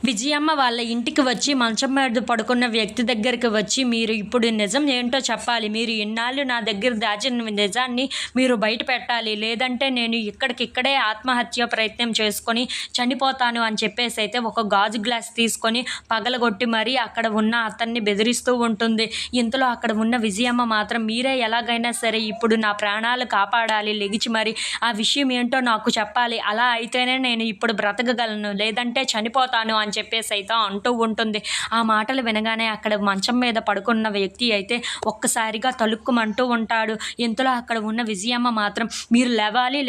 విజయమ్మ వాళ్ళ ఇంటికి వచ్చి మంచం మీద పడుకున్న వ్యక్తి దగ్గరికి వచ్చి, మీరు ఇప్పుడు నిజం ఏంటో చెప్పాలి. మీరు ఇన్నాళ్ళు నా దగ్గర దాచిన నిజాన్ని మీరు బయట పెట్టాలి. లేదంటే నేను ఇక్కడికిక్కడే ఆత్మహత్య ప్రయత్నం చేసుకొని చనిపోతాను అని చెప్పేసి అయితే ఒక గాజు గ్లాస్ తీసుకొని పగలగొట్టి మరీ అక్కడ ఉన్న అతన్ని బెదిరిస్తూ ఉంటుంది. ఇంతలో అక్కడ ఉన్న విజయమ్మ మాత్రం, మీరే ఎలాగైనా సరే ఇప్పుడు నా ప్రాణాలు కాపాడాలి, లెగిచి మరి ఆ విషయం ఏంటో నాకు చెప్పాలి. అలా అయితేనే నేను ఇప్పుడు బ్రతకగలను, లేదంటే చనిపోతాను అని చెప్పేసి అయితే అంటూ ఉంటుంది. ఆ మాటలు వినగానే అక్కడ మంచం మీద పడుకున్న వ్యక్తి అయితే ఒక్కసారిగా తలుక్కుమంటూ ఉంటాడు. ఇంతలో అక్కడ ఉన్న విజయమ్మ మాత్రం, మీరు లేవాలి,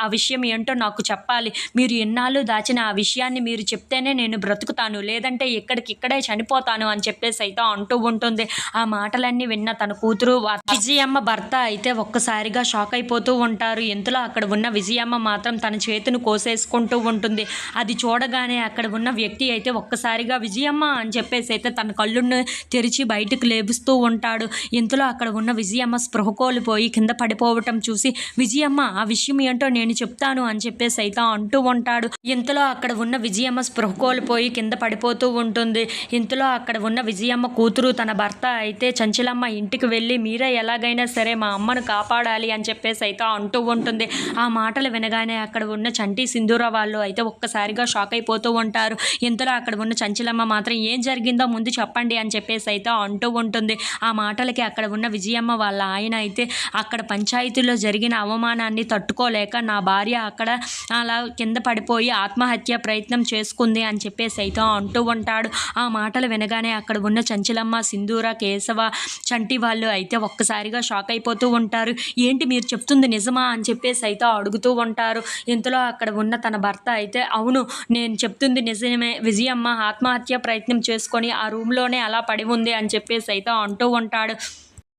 ఆ విషయం ఏంటో నాకు చెప్పాలి. మీరు ఎన్నాళ్ళు దాచిన ఆ విషయాన్ని మీరు చెప్తేనే నేను బ్రతుకుతాను, లేదంటే ఇక్కడికిక్కడే చనిపోతాను అని చెప్పేసి అయితే అంటూ ఉంటుంది. ఆ మాటలన్నీ విన్న తన కూతురు విజయమ్మ భర్త అయితే ఒక్కసారిగా షాక్ అయిపోతూ ఉంటారు. ఇంతలో అక్కడ ఉన్న విజయమ్మ మాత్రం తన చేతిని కోసేసుకుంటూ ఉంటుంది. అది చూడగానే అక్కడ ఉన్న వ్యక్తి అయితే ఒక్కసారిగా విజయమ్మ అని చెప్పేసి అయితే తన కళ్ళును తెరిచి బయటకు లేపుస్తూ ఉంటాడు. ఇంతలో అక్కడ ఉన్న విజయమ్మ స్పృహ కోల్పోయి కింద పడిపోవటం చూసి, విజయమ్మ ఆ విషయం ఏంటో నేను చెప్తాను అని చెప్పేసి అయితే అంటూ ఉంటాడు. ఇంతలో అక్కడ ఉన్న విజయమ్మ స్పృహ కోల్పోయి కింద పడిపోతూ ఉంటుంది. ఇంతలో అక్కడ ఉన్న విజయమ్మ కూతురు తన భర్త అయితే చంచలమ్మ ఇంటికి వెళ్ళి, మీరే ఎలాగైనా సరే మా అమ్మను కాపాడాలి అని చెప్పేసి అయితే అంటూ ఉంటుంది. ఆ మాటలు వినగానే అక్కడ ఉన్న చంటి సింధూర వాళ్ళు అయితే ఒక్కసారిగా షాక్ అయిపోతూ ఉంటారు. ఇంతలో అక్కడ ఉన్న చంచలమ్మ మాత్రం, ఏం జరిగిందో ముందు చెప్పండి అని చెప్పేసి అయితే అంటూ ఉంటుంది. ఆ మాటలకి అక్కడ ఉన్న విజయమ్మ వాళ్ళ ఆయన అయితే, అక్కడ పంచాయతీలో జరిగిన అవమానాన్ని తట్టుకోలేక నా భార్య అక్కడ అలా కింద పడిపోయి ఆత్మహత్య ప్రయత్నం చేసుకుంది అని చెప్పేసి అయితే అంటూ ఉంటాడు. ఆ మాటలు వినగానే అక్కడ ఉన్న చంచలమ్మ, సింధూర, కేశవ, చంటి వాళ్ళు అయితే ఒక్కసారిగా షాక్ అయిపోతూ ఉంటారు. ఏంటి మీరు చెప్తుంది నిజమా అని చెప్పేసి అయితే అడుగుతూ ఉంటారు. ఇంతలో అక్కడ ఉన్న తన భర్త అయితే, అవును నేను చెప్తుంది నిజమే, విజయమ్మ ఆత్మహత్య ప్రయత్నం చేసుకొని ఆ రూమ్లోనే అలా పడి ఉంది అని చెప్పేసి అయితే అంటూ ఉంటాడు.